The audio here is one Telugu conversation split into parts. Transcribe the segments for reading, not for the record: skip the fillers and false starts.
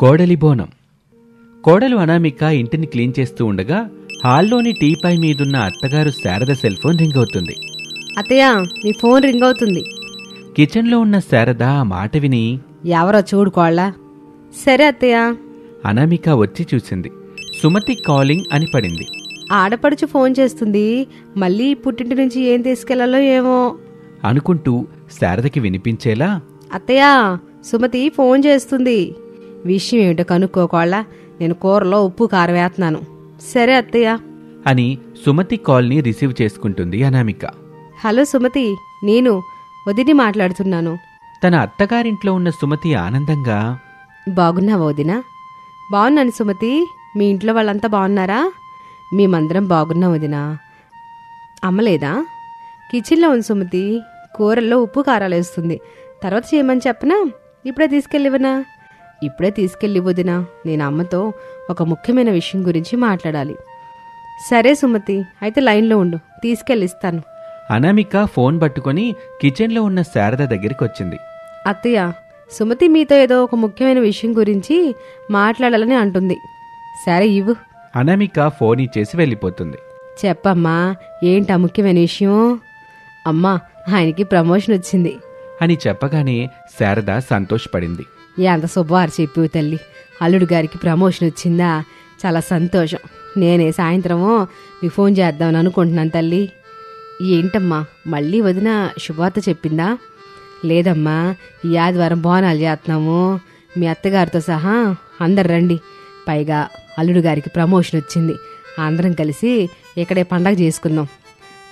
కోడలి బోనం. కోడలు అనామిక ఇంటిని క్లీన్ చేస్తూ ఉండగా హాల్లోని టీపై మీదున్న అత్తగారు శారద సెల్ ఫోన్ రింగ్ అవుతుంది. అత్తయ్య, నీ ఫోన్ రింగ్ అవుతుంది. కిచెన్లో ఉన్న శారద ఆ మాట విని, ఎవరో చూడుకోళ్ళ. సరే అత్తయ్య. అనామిక వచ్చి చూసింది. సుమతి కాలింగ్ అని పడింది. ఆడపడుచు ఫోన్ చేస్తుంది. మళ్ళీ పుట్టింటి నుంచి ఏం తీసుకెళ్లాలో ఏమో అనుకుంటూ శారదకి వినిపించేలా, అత్తయ్య, సుమతి ఫోన్ చేస్తుంది. విషయం ఏమిటో కనుక్కోకోళ్ళ. నేను కూరలో ఉప్పు కారం వేస్తున్నాను. సరే అత్తయ్య అని సుమతి కాల్ని రిసీవ్ చేసుకుంటుంది అనామిక. హలో సుమతి, నేను వదిని మాట్లాడుతున్నాను. తన అత్తగారింట్లో ఉన్న సుమతి ఆనందంగా, బాగున్నావా వదినా? బాగున్నాను సుమతి. మీ ఇంట్లో వాళ్ళంతా బాగున్నారా? మేమందరం బాగున్నాం వదినా. అమ్మలేదా? కిచెన్లో ఉంది సుమతి. కూరల్లో ఉప్పు కారాలు వేస్తుంది. తర్వాత చేయమని చెప్పనా? ఇప్పుడే తీసుకెళ్ళివనా? ఇప్పుడే తీసుకెళ్ళి వదినా. నేను అమ్మతో ఒక ముఖ్యమైన విషయం గురించి మాట్లాడాలి. సరే సుమతి, అయితే లైన్లో ఉండు, తీసుకెళ్ళిస్తాను. అనామిక ఫోన్ పట్టుకొని కిచెన్లో ఉన్న శారద దగ్గరికి వచ్చింది. అత్తయ్య, సుమతి మీతో ఏదో ఒక ముఖ్యమైన విషయం గురించి మాట్లాడాలని అంటుంది. సరే ఇవ్వు. అనామిక ఫోన్ ఇచ్చేసి వెళ్ళిపోతుంది. చెప్పమ్మా, ఏంటా ముఖ్యమైన విషయం? అమ్మా, ఆయనకి ప్రమోషన్ వచ్చింది అని చెప్పగానే శారద సంతోషపడింది. ఎంత శుభవారు చెప్పివు తల్లి. అల్లుడు గారికి ప్రమోషన్ వచ్చిందా? చాలా సంతోషం. నేనే సాయంత్రము మీకు ఫోన్ చేద్దామని అనుకుంటున్నాను తల్లి. ఏంటమ్మా, మళ్ళీ వదిన శుభవార్త చెప్పిందా? లేదమ్మా, ఈ ఆదివారం బోనాలు చేస్తున్నాము. మీ అత్తగారితో సహా అందరు రండి. పైగా అల్లుడు గారికి ప్రమోషన్ వచ్చింది. అందరం కలిసి ఇక్కడే పండగ చేసుకుందాం.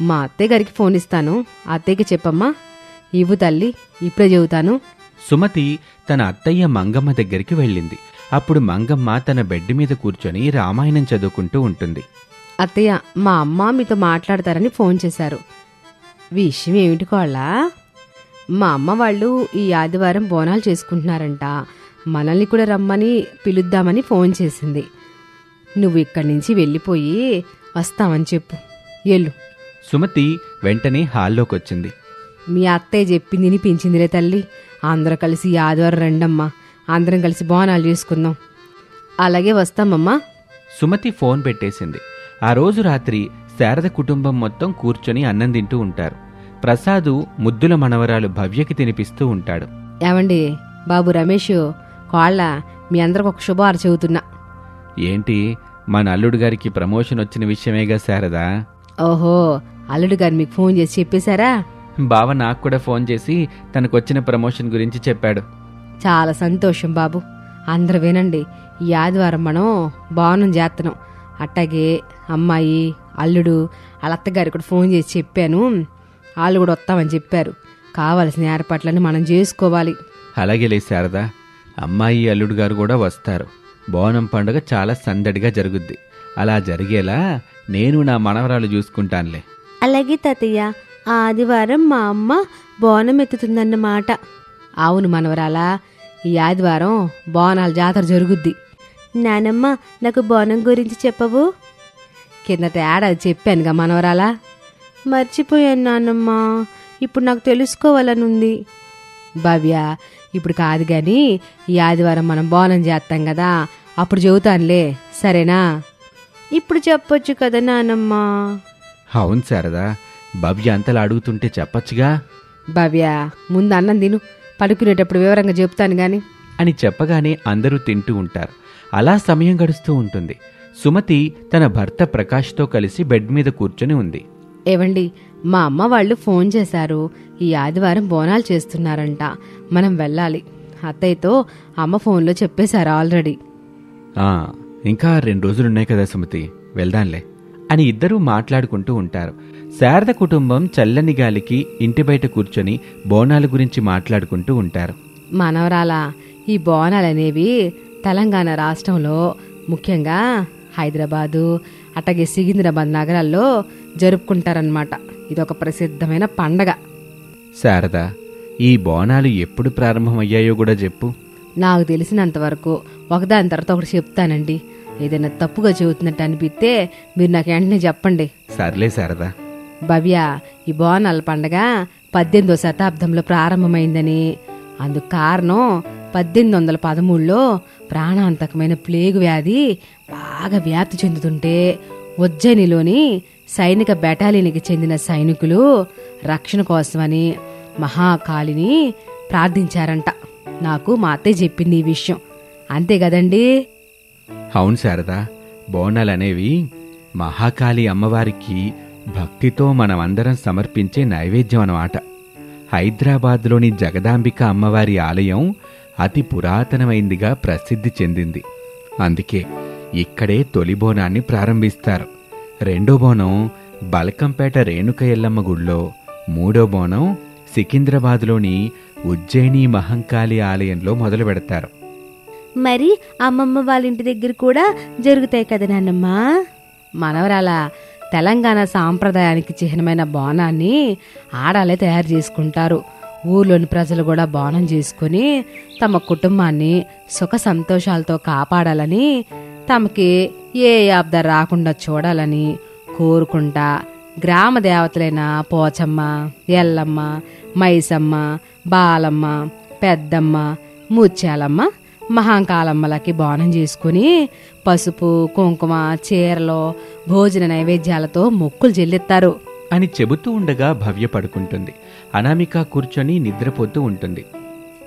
మా అత్తయ్య గారికి ఫోన్ ఇస్తాను. అత్తయ్యకి చెప్పమ్మా. ఇవ్వు తల్లి, ఇప్పుడే చెబుతాను. సుమతి తన అత్తయ్య మంగమ్మ దగ్గరికి వెళ్ళింది. అప్పుడు మంగమ్మ తన బెడ్ మీద కూర్చొని రామాయణం చదువుకుంటూ ఉంటుంది. అత్తయ్య, మా అమ్మ మీతో మాట్లాడతారని ఫోన్ చేశారు. విషయం ఏమిటి కోళ్ళ? మా అమ్మ వాళ్ళు ఈ ఆదివారం బోనాలు చేసుకుంటున్నారంట. మనల్ని కూడా రమ్మని పిలుద్దామని ఫోన్ చేసింది. నువ్వు ఇక్కడి నుంచి వెళ్ళిపోయి వస్తామని చెప్పు. ఎల్లు. సుమతి వెంటనే హాల్లోకొచ్చింది. మీ అత్తయ్య చెప్పింది వినిపించిందిలే తల్లి. అందరూ కలిసి ఈ ఆదివారం రండమ్మా. అందరం కలిసి బోనాలు చేసుకుందాం. అలాగే వస్తామమ్మా. సుమతి ఫోన్ పెట్టేసింది. ఆ రోజు రాత్రి శారద కుటుంబం మొత్తం కూర్చొని అన్నం తింటూ ఉంటారు. ప్రసాదు ముద్దుల మనవరాలు భవ్యకి తినిపిస్తూ ఉంటాడు. ఏమండి బాబు రమేష్, కోళ్ళ, మీ అందరికి ఒక శుభవార్త చెబుతున్నా. ఏంటి? మన అల్లుడు గారికి ప్రమోషన్ వచ్చిన విషయమేగా శారదా? ఓహో, అల్లుడు గారు మీకు ఫోన్ చేసి చెప్పేశారా? బావ నాకు కూడా ఫోన్ చేసి తనకొచ్చిన ప్రమోషన్ గురించి చెప్పాడు. చాలా సంతోషం బాబు. అందరూ వినండి, ఈ ఆదివారం మనం బోనం చేస్తున్నాం. అట్టాగే అమ్మాయి, అల్లుడు, వాళ్ళ అత్తగారికి కూడా ఫోన్ చేసి చెప్పాను. వాళ్ళు కూడా వస్తామని చెప్పారు. కావలసిన ఏర్పాట్లని మనం చేసుకోవాలి. అలాగేలే శారదా, అమ్మాయి అల్లుడు గారు కూడా వస్తారు. బోనం పండుగ చాలా సందడిగా జరుగుద్ది. అలా జరిగేలా నేను నా మనవరాలు చూసుకుంటానులే. అలాగే తాతయ్య, ఆదివారం మా అమ్మ బోనం ఎత్తుతుందన్నమాట. అవును మనవరాలా, ఈ ఆదివారం బోనాల జాతర జరుగుద్ది. నానమ్మ, నాకు బోనం గురించి చెప్పవు? కిందట ఏడాది చెప్పానుగా మనవరాలా. మర్చిపోయాను నానమ్మ, ఇప్పుడు నాకు తెలుసుకోవాలనుంది. భవ్య, ఇప్పుడు కాదు గాని ఈ ఆదివారం మనం బోనం చేస్తాం కదా, అప్పుడు చెబుతానులే, సరేనా? ఇప్పుడు చెప్పొచ్చు కదా నానమ్మ. అవును శారదా, భవ్య అంతలా అడుగుతుంటే చెప్పచ్చుగా. భవ్య, ముందు అన్నం తిను, పడుకునేటప్పుడు వివరంగా చెప్తాను గాని అని చెప్పగానే అందరూ తింటూ ఉంటారు. అలా సమయం గడుస్తూ ఉంటుంది. సుమతి తన భర్త ప్రకాష్తో కలిసి బెడ్ మీద కూర్చొని ఉంది. ఏవండి, మా అమ్మ వాళ్ళు ఫోన్ చేశారు. ఈ ఆదివారం బోనాలు చేస్తున్నారంట, మనం వెళ్ళాలి. అత్తయ్యతో అమ్మ ఫోన్లో చెప్పేశారు ఆల్రెడీ. ఇంకా 2 రోజులున్నాయి కదా సుమతి, వెళ్దాంలే అని ఇద్దరూ మాట్లాడుకుంటూ ఉంటారు. శారద కుటుంబం చల్లని గాలికి ఇంటి బయట కూర్చొని బోనాల గురించి మాట్లాడుకుంటూ ఉంటారు. మనవరాలా, ఈ బోనాలనేవి తెలంగాణ రాష్ట్రంలో, ముఖ్యంగా హైదరాబాదు, అట్టగే సికింద్రాబాద్ నగరాల్లో జరుపుకుంటారన్నమాట. ఇదొక ప్రసిద్ధమైన పండగ. శారద, ఈ బోనాలు ఎప్పుడు ప్రారంభమయ్యాయో కూడా చెప్పు. నాకు తెలిసినంతవరకు ఒకదాని తర్వాత ఒకటి చెప్తానండి. ఏదైనా తప్పుగా చెబుతున్నట్టు అనిపిస్తే మీరు నాకు వెంటనే చెప్పండి. సర్లే శారదా. భవ్య, ఈ బోనాల పండగ 18వ శతాబ్దంలో ప్రారంభమైందని, అందుకు కారణం 1813లో ప్రాణాంతకమైన ప్లేగు వ్యాధి బాగా వ్యాప్తి చెందుతుంటే ఉజ్జయినిలోని సైనిక బెటాలియన్కి చెందిన సైనికులు రక్షణ కోసమని మహాకాళిని ప్రార్థించారంట. నాకు మా అత్తయ్య చెప్పింది ఈ విషయం. అంతే కదండి? అవును శారదా, బోనాలనేవి మహాకాళి అమ్మవారికి భక్తితో మనమందరం సమర్పించే నైవేద్యం అన్నమాట. హైదరాబాద్లోని జగదాంబిక అమ్మవారి ఆలయం అతి పురాతనమైందిగా ప్రసిద్ధి చెందింది. అందుకే ఇక్కడే తొలి బోనాన్ని ప్రారంభిస్తారు. రెండో బోనం బల్కంపేట రేణుక ఎల్లమ్మ గుడిలో, మూడో బోనం సికింద్రాబాద్లోని ఉజ్జయిని మహంకాళి ఆలయంలో మొదలు పెడతారు. మరి అమ్మమ్మ వాళ్ళ ఇంటి దగ్గర కూడా జరుగుతాయి కదా నాన్నమ్మ? మనవరాల తెలంగాణ సాంప్రదాయానికి చిహ్నమైన బోనాన్ని ఆడాలే తయారు చేసుకుంటారు. ఊర్లోని ప్రజలు కూడా బోనం చేసుకుని తమ కుటుంబాన్ని సుఖ సంతోషాలతో కాపాడాలని, తమకి ఏ ఆపద రాకుండా చూడాలని కోరుకుంటా గ్రామ దేవతలైన పోచమ్మ, ఎల్లమ్మ, మైసమ్మ, బాలమ్మ, పెద్దమ్మ, ముత్యాలమ్మ, మహాంకాలమ్మలకి బోనం చేసుకుని పసుపు, కుంకుమ, చీరలో భోజన నైవేద్యాలతో మొక్కులు చెల్లిస్తారు అని చెబుతూ ఉండగా భవ్య పడుకుంటుంది. అనామిక కూర్చొని నిద్రపోతూ ఉంటుంది.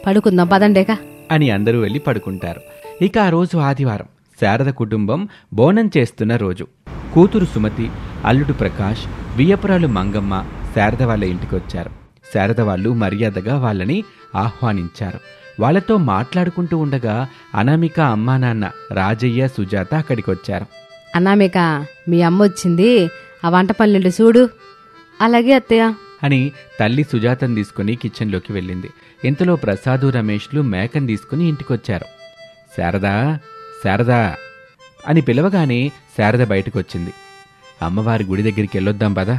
పడుకుందాం పదండేక అని అందరూ వెళ్ళి పడుకుంటారు. ఇక ఆ రోజు ఆదివారం. శారద కుటుంబం బోనం చేస్తున్న రోజు. కూతురు సుమతి, అల్లుడు ప్రకాష్, వియ్యపురాలు మంగమ్మ శారద వాళ్ళ ఇంటికొచ్చారు. శారద వాళ్ళు మర్యాదగా వాళ్ళని ఆహ్వానించారు. వాళ్లతో మాట్లాడుకుంటూ ఉండగా అనామిక అమ్మా నాన్న రాజయ్య, సుజాత అక్కడికొచ్చారు. అనామిక, మీ అమ్మ వచ్చింది, ఆ వంట పనులు చూడు. అలాగే అత్తయ్య అని తల్లి సుజాతను తీసుకుని కిచెన్లోకి వెళ్ళింది. ఇంతలో ప్రసాదు, రమేష్లు మేకను తీసుకుని ఇంటికొచ్చారు. శారదా, శారదా అని పిలవగానే శారద బయటకొచ్చింది. అమ్మవారి గుడి దగ్గరికి వెళ్ళొద్దాం పదా.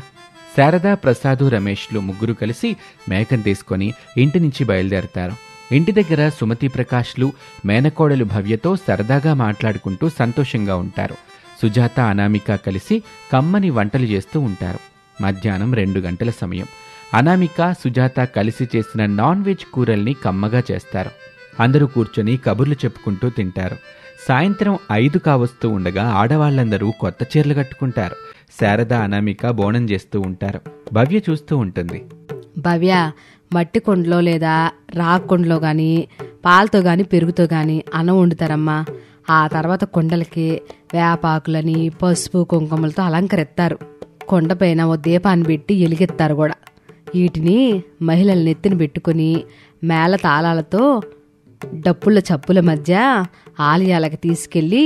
శారద, ప్రసాదు, రమేష్లు ముగ్గురు కలిసి మేకను తీసుకొని ఇంటి నుంచి బయలుదేరతారు. ఇంటి దగ్గర సుమతి, ప్రకాష్లు మేనకోడలు భవ్యతో సరదాగా మాట్లాడుకుంటూ సంతోషంగా ఉంటారు. సుజాత, అనామిక కలిసి కమ్మని వంటలు చేస్తూ ఉంటారు. మధ్యాహ్నం 2 గంటల సమయం. అనామిక, సుజాత కలిసి చేసిన నాన్ వెజ్ కూరల్ని కమ్మగా చేస్తారు. అందరూ కూర్చొని కబుర్లు చెప్పుకుంటూ తింటారు. సాయంత్రం 5 కావస్తూ ఉండగా ఆడవాళ్లందరూ కొత్త చీరలు కట్టుకుంటారు. శారద, అనామిక బోనం చేస్తూ ఉంటారు. భవ్య చూస్తూ ఉంటుంది. భవ్య, మట్టి కుండలో లేదా రాకుండలో గాని పాలతో గాని పెరుగుతో గాని అన్నం వండుతారమ్మా. ఆ తర్వాత కుండలకి వేపాకులని పసుపు కుంకుమలతో అలంకరిస్తారు. కొండపైన ఓ దీపాన్ని పెట్టి ఎలిగెత్తారు కూడా. వీటిని మహిళల నెత్తిన పెట్టుకుని మేళ తాళాలతో డప్పుల చప్పుల మధ్య ఆలయాలకు తీసుకెళ్లి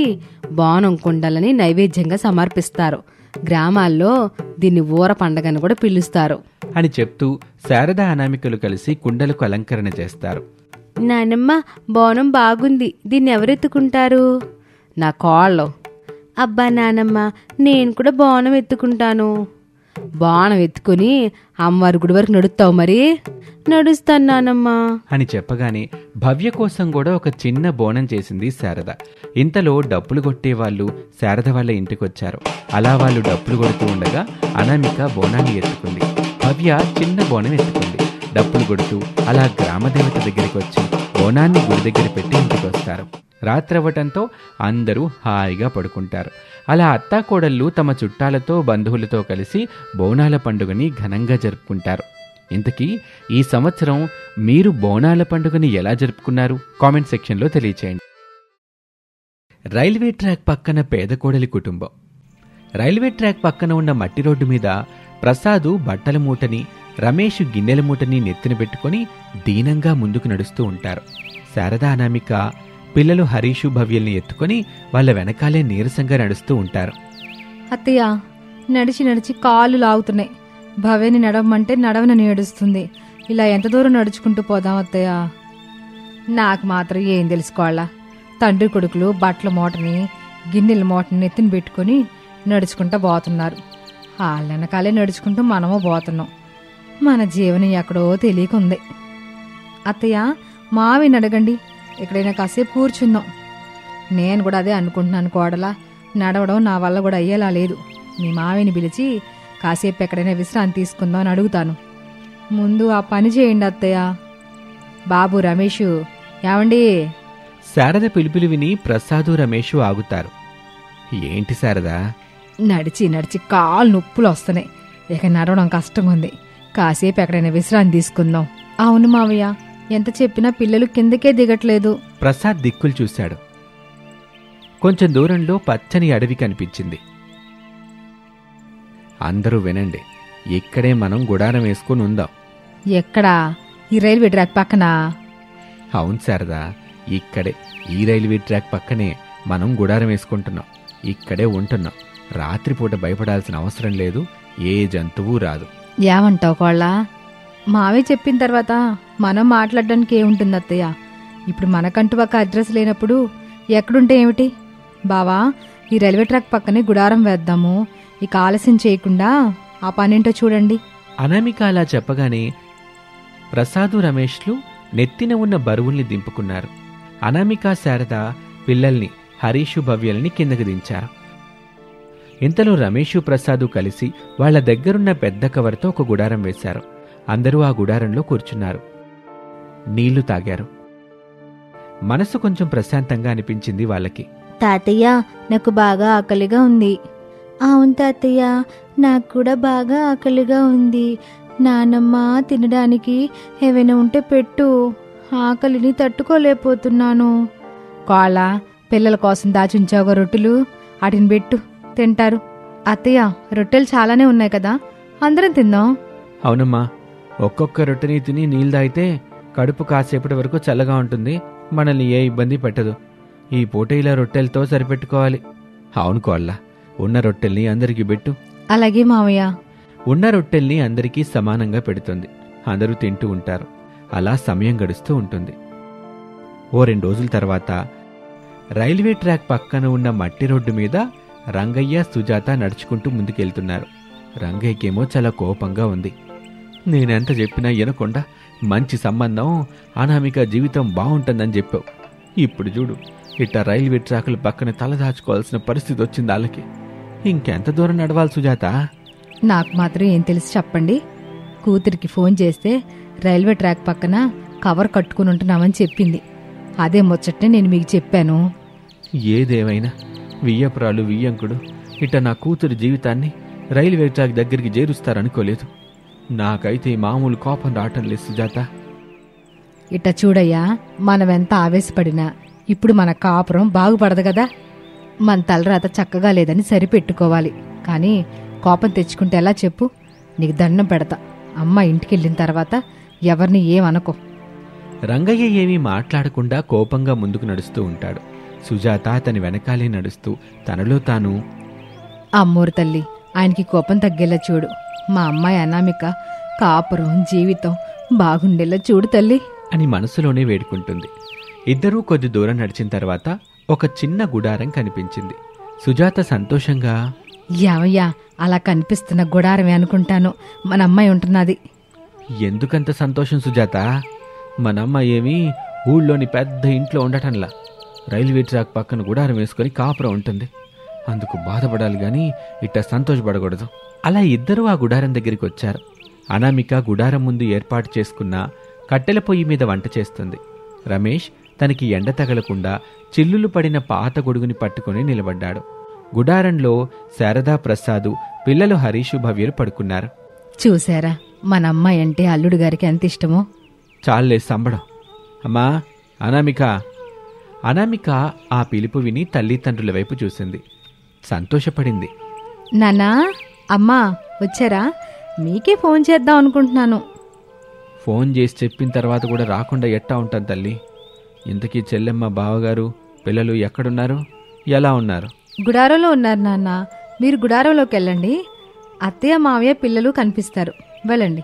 బోనం కుండలని నైవేద్యంగా సమర్పిస్తారు. గ్రామాల్లో దీన్ని ఊర పండగని కూడా పిలుస్తారు అని చెప్తూ శారద, అనామికలు కలిసి కుండలకు అలంకరణ చేస్తారు. నానమ్మ, బోనం బాగుంది, దీన్ని ఎవరెత్తుకుంటారు? నా కోళ్ళు. అబ్బా నానమ్మ, నేను కూడా బోనం ఎత్తుకుంటాను. బోనం ఎత్తుకుని అమ్మవారి గుడి వరకు నడుస్తావు మరి? నడుస్తాను నానమ్మా అని చెప్పగానే భవ్య కోసం కూడా ఒక చిన్న బోనం చేసింది శారద. ఇంతలో డప్పులు కొట్టేవాళ్ళు శారద వాళ్ళ ఇంటికొచ్చారు. అలా వాళ్ళు డప్పులు కొడుతూ ఉండగా అనామిక బోనాన్ని ఎత్తుకుంది. భవ్య చిన్న బోనం ఎత్తుకుంది. డప్పులు కొడుతూ అలా గ్రామదేవత దగ్గరికి వచ్చి బోనాన్ని గుడి దగ్గర పెట్టి ఇంటికొస్తారు. రాత్రవ్వటంతో అందరూ హాయిగా పడుకుంటారు. అలా అత్తాకోడళ్ళు తమ చుట్టాలతో, బంధువులతో కలిసి బోనాల పండుగని ఘనంగా జరుపుకుంటారు. ఇంతకీ ఈ సంవత్సరం మీరు బోనాల పండుగని ఎలా జరుపుకున్నారు? కామెంట్ సెక్షన్లో తెలియచేయండి. రైల్వే ట్రాక్ పక్కన పేద కోడలి కుటుంబం. రైల్వే ట్రాక్ పక్కన ఉన్న మట్టి రోడ్డు మీద ప్రసాదు బట్టల మూటని, రమేష్ గిన్నెల మూటని నెత్తిన పెట్టుకుని దీనంగా ముందుకు నడుస్తూ ఉంటారు. శారద, అనామిక పిల్లలు హరీషు, భవ్యల్ని ఎత్తుకొని వాళ్ళ వెనకాలే నీరసంగా నడుస్తూ ఉంటారు. అత్తయ్య, నడిచి నడిచి కాళ్ళు లాగుతున్నాయి. భవ్యని నడవమంటే నడవనని ఏడుస్తుంది. ఇలా ఎంత దూరం నడుచుకుంటూ పోదాం అత్తయ్య? నాకు మాత్రం ఏం తెలుసుకోవాలా? తండ్రి కొడుకులు బట్టల మూటని, గిన్నెల మూటని నెత్తిన పెట్టుకుని నడుచుకుంటూ పోతున్నారు. వాళ్ళ వెనకాలే నడుచుకుంటూ మనము పోతున్నాం. మన జీవనం ఎక్కడో తెలియకుంది. అత్తయ్య, మావిని అడగండి, ఎక్కడైనా కాసేపు కూర్చుందాం. నేను కూడా అదే అనుకుంటున్నాను కోడలా. నడవడం నా వల్ల కూడా అయ్యేలా లేదు. మీ మావిని పిలిచి కాసేపు ఎక్కడైనా విశ్రాంతి తీసుకుందాం అని అడుగుతాను. ముందు ఆ పని చేయండి అత్తయ్య. బాబు రమేష్, ఏమండి? శారద పిలుపులు విని ప్రసాదు రమేషు ఆగుతారు. ఏంటి శారదా? నడిచి నడిచి కాళ్ళు నొప్పులు వస్తున్నాయి. ఇక నడవడం కష్టంగా ఉంది. కాసేపు ఎక్కడైనా విశ్రాంతి తీసుకుందాం. అవును మావయ్య, ఎంత చెప్పినా పిల్లలు కిందకే దిగట్లేదు. ప్రసాద్ దిక్కులు చూశాడు. కొంచెం దూరంలో పచ్చని అడవి కనిపించింది. అందరూ వినండి, ఇక్కడే మనం గుడారం వేసుకుని ఉందాం. ఎక్కడా? ఈ రైల్వే ట్రాక్ పక్కన? అవును శారదా, ఇక్కడే ఈ రైల్వే ట్రాక్ పక్కనే మనం గుడారం వేసుకుంటున్నాం. ఇక్కడే ఉంటున్నాం. రాత్రిపూట భయపడాల్సిన అవసరం లేదు. ఏ జంతువు రాదు. ఏమంటావు కోళ్ళ? మావే చెప్పిన తర్వాత మనం మాట్లాడడానికి ఏముంటుంది అత్తయ్య? ఇప్పుడు మనకంటూ ఒక అడ్రస్ లేనప్పుడు ఎక్కడుంటే ఏమిటి? బావా, ఈ రైల్వే ట్రాక్ పక్కనే గుడారం వేద్దాము. ఇక ఆలస్యం చేయకుండా ఆ పనేంటో చూడండి. అనామిక అలా చెప్పగానే ప్రసాదు రమేష్లు నెత్తిన ఉన్న బరువుల్ని దింపుకున్నారు. అనామిక శారద పిల్లల్ని హరీషు భవ్యల్ని కిందకి దించారు. ఇంతలో రమేషు ప్రసాదు కలిసి వాళ్ల దగ్గరున్న పెద్ద కవర్తో ఒక గుడారం వేశారు. అందరూ ఆ గుడారంలో కూర్చున్నారు. నీళ్లు తాగారు. మనసు కొంచెం ప్రశాంతంగా అనిపించింది వాళ్ళకి. తాతయ్య, నాకు బాగా ఆకలిగా ఉంది. అవును తాతయ్య, నాకు కూడా బాగా ఆకలిగా ఉంది. నానమ్మ, తినడానికి ఏవైనా ఉంటే పెట్టు. ఆకలిని తట్టుకోలేకపోతున్నాను. కోళ్ళ, పిల్లల కోసం దాచుంచావుగా రొట్టెలు, వాటిని పెట్టు, తింటారు. అత్తయ్య, రొట్టెలు చాలానే ఉన్నాయి కదా, అందరం తిందాం. అవునమ్మా, ఒక్కొక్క రొట్టెని తిని నీళ్ళు తాగితే కడుపు కాసేపటి వరకు చల్లగా ఉంటుంది. మనల్ని ఏ ఇబ్బంది పెట్టదు. ఈ పూట ఇలా రొట్టెలతో సరిపెట్టుకోవాలి. అవును కోళ్ళ, ఉన్న రొట్టెల్ని అందరికీ పెట్టు. అలాగే మావయ్య. ఉన్న రొట్టెల్ని అందరికీ సమానంగా పెడుతుంది. అందరూ తింటూ ఉంటారు. అలా సమయం గడుస్తూ ఉంటుంది. ఓ 2 రోజుల తర్వాత రైల్వే ట్రాక్ పక్కన ఉన్న మట్టి రోడ్డు మీద రంగయ్య, సుజాత నడుచుకుంటూ ముందుకెళ్తున్నారు. రంగయ్యకేమో చాలా కోపంగా ఉంది. నేనెంత చెప్పినా వినకుండా మంచి సంబంధం, అనామిక జీవితం బాగుంటుందని చెప్పావు. ఇప్పుడు చూడు, ఇట్టా రైల్వే ట్రాకుల పక్కన తలదాచుకోవాల్సిన పరిస్థితి వచ్చింది వాళ్ళకి. ఇంకెంత దూరం నడవాలి సుజాత? నాకు మాత్రం ఏం తెలిసి చెప్పండి. కూతురికి ఫోన్ చేస్తే రైల్వే ట్రాక్ పక్కన కవర్ కట్టుకుని ఉంటున్నామని చెప్పింది. అదే ముచ్చట్నే నేను మీకు చెప్పాను. ఏదేమైనా వియ్యపురాలు, వియ్యంకుడు ఇట్ట నా కూతురి జీవితాన్ని రైల్వే ట్రాక్ దగ్గరికి చేరుస్తారనుకోలేదు. నాకైతే మామూలు కోపం రావటం లేదు సుజాత. ఇట్ట చూడయ్యా, మనమెంత ఆవేశపడినా ఇప్పుడు మన కాపురం బాగుపడదు కదా. మన తలరాత చక్కగా లేదని సరిపెట్టుకోవాలి. కానీ కోపం తెచ్చుకుంటే ఎలా చెప్పు? నీకు దండం పెడతా. అమ్మ ఇంటికెళ్ళిన తర్వాత ఎవరిని ఏమనుకో. రంగయ్య ఏమీ మాట్లాడకుండా కోపంగా ముందుకు నడుస్తూ ఉంటాడు. సుజాత అతని వెనకాలే నడుస్తూ తనలో తాను, అమ్మోరు తల్లి, ఆయనకి కోపం తగ్గేలా చూడు. మా అమ్మాయి అనామిక కాపురం, జీవితం బాగుండేలా చూడు తల్లి అని మనసులోనే వేడుకుంటుంది. ఇద్దరూ కొద్ది దూరం నడిచిన తర్వాత ఒక చిన్న గుడారం కనిపించింది. సుజాత సంతోషంగా, యావయ్యా, అలా కనిపిస్తున్న గుడారమే అనుకుంటాను మన అమ్మాయి ఉంటున్నది. ఎందుకంత సంతోషం సుజాత? మనమ్మ ఏమీ ఊళ్ళోని పెద్ద ఇంట్లో ఉండటంలా రైల్వే ట్రాక్ పక్కన గుడారం వేసుకుని కాపురం ఉంటుంది. అందుకు బాధపడాలి గాని ఇట్ట సంతోషపడకూడదు. అలా ఇద్దరూ ఆ గుడారం దగ్గరికి వచ్చారు. అనామిక గుడారం ముందు ఏర్పాటు చేసుకున్న కట్టెల పొయ్యి మీద వంట చేస్తుంది. రమేష్ తనకి ఎండ తగలకుండా చిల్లులు పడిన పాత గొడుగుని పట్టుకుని నిలబడ్డాడు. గుడారంలో శారదా, ప్రసాదు, పిల్లలు హరీషు, భవ్యలు పడుకున్నారు. చూశారా మన అమ్మాయి అంటే అల్లుడు గారికి ఎంత ఇష్టమో. చాలే సంబడం. అమ్మా అనామిక. అనామిక ఆ పిలుపు విని తల్లిదండ్రుల వైపు చూసింది. సంతోషపడింది. నాన్నా, అమ్మా వచ్చారా? మీకే ఫోన్ చేద్దాం అనుకుంటున్నాను. ఫోన్ చేసి చెప్పిన తర్వాత కూడా రాకుండా ఎట్టా ఉంటాను తల్లి? ఇంతకీ చెల్లెమ్మ, బావగారు, పిల్లలు ఎక్కడున్నారు? ఎలా ఉన్నారు? గుడారంలో ఉన్నారు నాన్న. మీరు గుడారంలోకి వెళ్ళండి. అత్తయ్య, మావయ్య, పిల్లలు కనిపిస్తారు. వెళ్ళండి.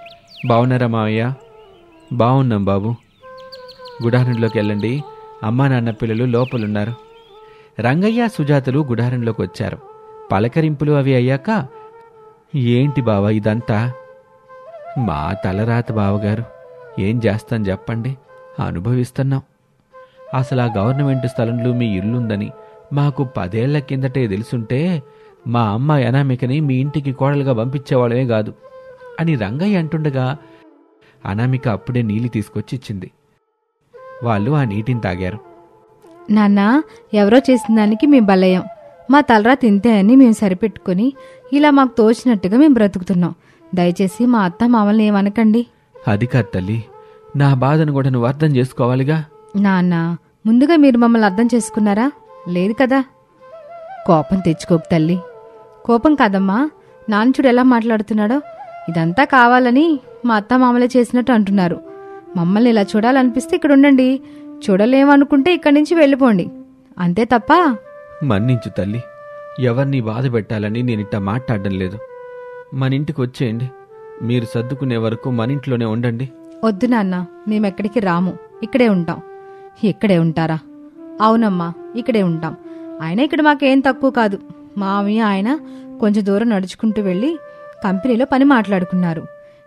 బావున్నారా మావయ్య? బావున్నాం బాబు. గుడారంలోకి వెళ్ళండి. అమ్మా నాన్న పిల్లలు లోపలున్నారు. రంగయ్య, సుజాతలు గుడారంలోకి వచ్చారు. పలకరింపులు అవి అయ్యాక, ఏంటి బావ ఇదంతా? మా తలరాత బావగారు, ఏం చేస్తాం చెప్పండి, అనుభవిస్తున్నాం. అసలు ఆ గవర్నమెంట్ స్థలంలో మీ ఇల్లుందని మాకు 10 ఏళ్ల కిందటే తెలుసుంటే మా అమ్మ అనామికని మీ ఇంటికి కోడలుగా పంపించేవాళ్ళమే కాదు అని రంగయ్య అంటుండగా అనామిక అప్పుడే నీళ్లు తీసుకొచ్చి ఇచ్చింది. వాళ్ళు ఆ నీటిని తాగారు. నాన్న, ఎవరో చేసిన దానికి మేము బలయం. మా తలరా తింతే అని మేము సరిపెట్టుకుని ఇలా మాకు తోచినట్టుగా మేము బ్రతుకుతున్నాం. దయచేసి మా అత్త మామల్ని ఏమనకండి. అది కాదు తల్లి, నా బాధను కూడా నువ్వు అర్థం చేసుకోవాలిగా. నాన్న, ముందుగా మీరు మమ్మల్ని అర్థం చేసుకున్నారా? లేదు కదా. కోపం తెచ్చుకోకు తల్లి. కోపం కాదమ్మా, నాన్న చూడు ఎలా మాట్లాడుతున్నాడో. ఇదంతా కావాలని మా అత్త మామలే చేసినట్టు అంటున్నారు. మమ్మల్ని ఇలా చూడాలనిపిస్తే ఇక్కడ ఉండండి, చూడలేమనుకుంటే ఇక్కడి నుంచి వెళ్ళిపోండి, అంతే తప్ప. మన్నించు తల్లి, ఎవరిని బాధ పెట్టాలని నేనిట్ట మాట్లాడడం లేదు. మన ఇంటికి వచ్చేయండి. మీరు సర్దుకునే వరకు మన ఇంట్లోనే ఉండండి. వద్దు నాన్న, మేమెక్కడికి రాము, ఇక్కడే ఉంటాం. ఇక్కడే ఉంటారా? అవునమ్మా, ఇక్కడే ఉంటాం. ఆయన ఇక్కడ మాకేం తక్కువ కాదు. మామయ్య ఆయన కొంచెం దూరం నడుచుకుంటూ వెళ్ళి కంపెనీలో పని మాట్లాడుకున్నారు.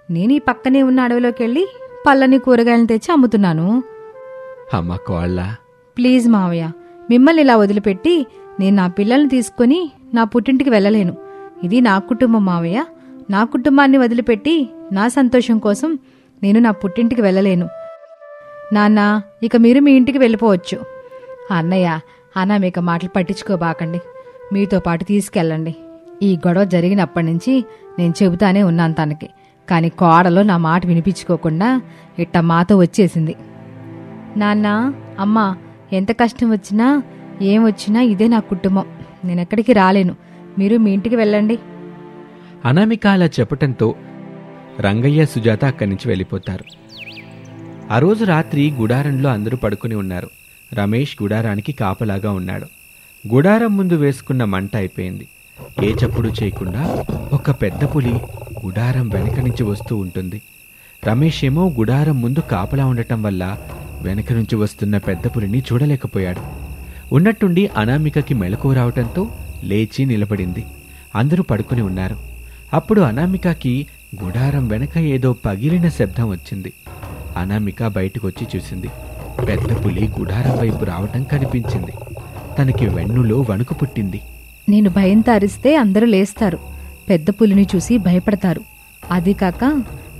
నేను ఈ పక్కనే ఉన్న అడవిలోకి వెళ్ళి పళ్ళని కూరగాయలను తెచ్చి అమ్ముతున్నాను. అమ్మ కోళ్ళ, ప్లీజ్ మావయ్య, మిమ్మల్ని ఇలా వదిలిపెట్టి నేను నా పిల్లల్ని తీసుకుని నా పుట్టింటికి వెళ్ళలేను. ఇది నా కుటుంబం మావయ్య. నా కుటుంబాన్ని వదిలిపెట్టి నా సంతోషం కోసం నేను నా పుట్టింటికి వెళ్ళలేను. నాన్న, ఇక మీరు మీ ఇంటికి వెళ్ళిపోవచ్చు. అన్నయ్య, అనామిక మాటలు పట్టించుకోబాకండి, మీతో పాటు తీసుకెళ్ళండి. ఈ గొడవ జరిగినప్పటి నుంచి నేను చెబుతానే ఉన్నాను తనకి, కానీ కోడలో నా మాట వినిపించుకోకుండా ఇట్ట మాతో వచ్చేసింది. నాన్న, అమ్మా, ఎంత కష్టం వచ్చినా ఏం వచ్చినా ఇదే నా కుటుంబం. నేనెక్కడికి రాలేను, మీరు మీ ఇంటికి వెళ్ళండి. అనామిక అలా చెప్పటంతో రంగయ్య, సుజాత అక్కడి నుంచి వెళ్ళిపోతారు. ఆ రోజు రాత్రి గుడారంలో అందరూ పడుకుని ఉన్నారు. రమేష్ గుడారానికి కాపలాగా ఉన్నాడు. గుడారం ముందు వేసుకున్న మంట అయిపోయింది. ఏ చప్పుడు చేయకుండా ఒక పెద్ద పులి గుడారం వెనక నుంచి వస్తూ ఉంటుంది. రమేష్ ఏమో గుడారం ముందు కాపలా ఉండటం వల్ల వెనక నుంచి వస్తున్న పెద్ద పులిని చూడలేకపోయాడు. ఉన్నట్టుండి అనామికకి మెలకువ రావటంతో లేచి నిలబడింది. అందరూ పడుకుని ఉన్నారు. అప్పుడు అనామికకి గుడారం వెనక ఏదో పగిలిన శబ్దం వచ్చింది. అనామిక బయటకొచ్చి చూసింది. పెద్ద పులి గుడారం వైపు రావటం కనిపించింది. తనకి వెన్నులో వణుకు పుట్టింది. నేను భయంతో అరిస్తే అందరూ లేస్తారు, పెద్ద పులిని చూసి భయపడతారు. అదీ కాక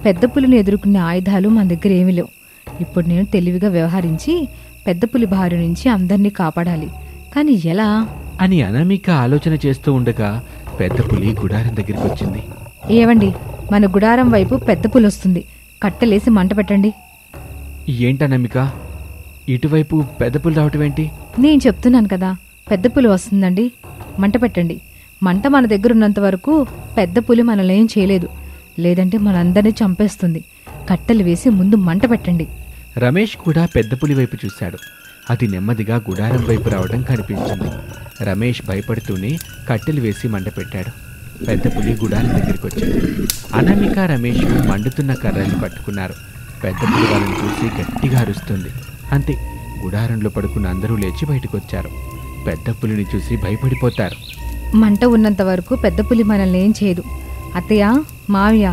పెద్ద పులిని ఎదుర్కొనే ఆయుధాలు మన దగ్గర ఏమీ లేవు. ఇప్పుడు నేను తెలివిగా వ్యవహరించి పెద్ద పులి బారి నుంచి అందరినీ కాపాడాలి. కానీ ఎలా అని అనామిక ఆలోచన చేస్తూ ఉండగా పెద్ద పులి గుడారం దగ్గరికి వచ్చింది. ఏవండి, మన గుడారం వైపు పెద్ద పులి వస్తుంది, కట్టెలేసి మంట పెట్టండి. ఏంటనామిక, ఇటువైపు పెద్ద పులి రావటమేంటి? నేను చెప్తున్నాను కదా, పెద్ద పులి వస్తుందండి, మంట పెట్టండి. మంట మన దగ్గర ఉన్నంత వరకు పెద్ద పులి మనల్ని ఏం చేయలేదు, లేదంటే మనందరినీ చంపేస్తుంది. కట్టెలు వేసి ముందు మంట పెట్టండి. రమేష్ కూడా పెద్ద పులి వైపు చూశాడు. అది నెమ్మదిగా గుడారం వైపు రావడం కనిపించింది. రమేష్ భయపడుతూనే కట్టెలు వేసి మంట పెట్టాడు. పెద్ద పులి గుడారం దగ్గరికి వచ్చింది. అనామిక, రమేష్ మండుతున్న కర్రల్ని పట్టుకున్నారు. పెద్ద పులి వాళ్ళని చూసి గట్టిగా అరుస్తుంది. అంతే, గుడారంలో పడుకున్న అందరూ లేచి బయటకొచ్చారు. పెద్ద పులిని చూసి భయపడిపోతారు. మంట ఉన్నంత వరకు పెద్ద పులి మనల్ని ఏం చేయదు. అత్తయ్య, మావయ్య,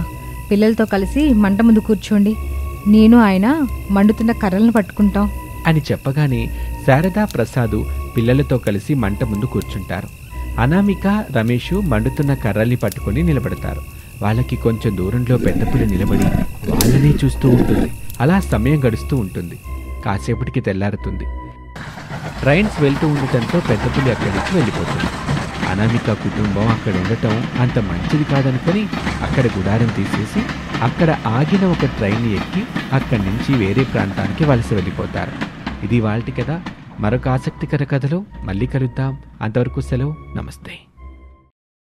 పిల్లలతో కలిసి మంట ముందు కూర్చోండి, నేను ఆయన మండుతున్న కర్రలను పట్టుకుంటాం అని చెప్పగానే శారదా, ప్రసాదు పిల్లలతో కలిసి మంట ముందు కూర్చుంటారు. అనామిక, రమేష్ మండుతున్న కర్రల్ని పట్టుకుని నిలబడతారు. వాళ్ళకి కొంచెం దూరంలో పెద్ద పులి నిలబడి వాళ్ళనే చూస్తూ ఉంటుంది. అలా సమయం గడుస్తూ ఉంటుంది. కాసేపటికి తెల్లారుతుంది. ట్రైన్స్ వెళ్తూ ఉండటంతో పెద్ద పులి అక్కడి నుంచి వెళ్ళిపోతుంది. అనామిక కుటుంబం అక్కడ ఉండటం అంత మంచిది కాదనుకొని అక్కడ గుడారం తీసేసి అక్కడ ఆగిన ఒక ట్రైన్ ఎక్కి అక్కడి నుంచి వేరే ప్రాంతానికి వలస వెళ్ళిపోతారు. ఇది వాళ్ళ కథ. మరొక ఆసక్తికర కథలో మళ్ళీ కలుద్దాం. అంతవరకు సెలవు. నమస్తే.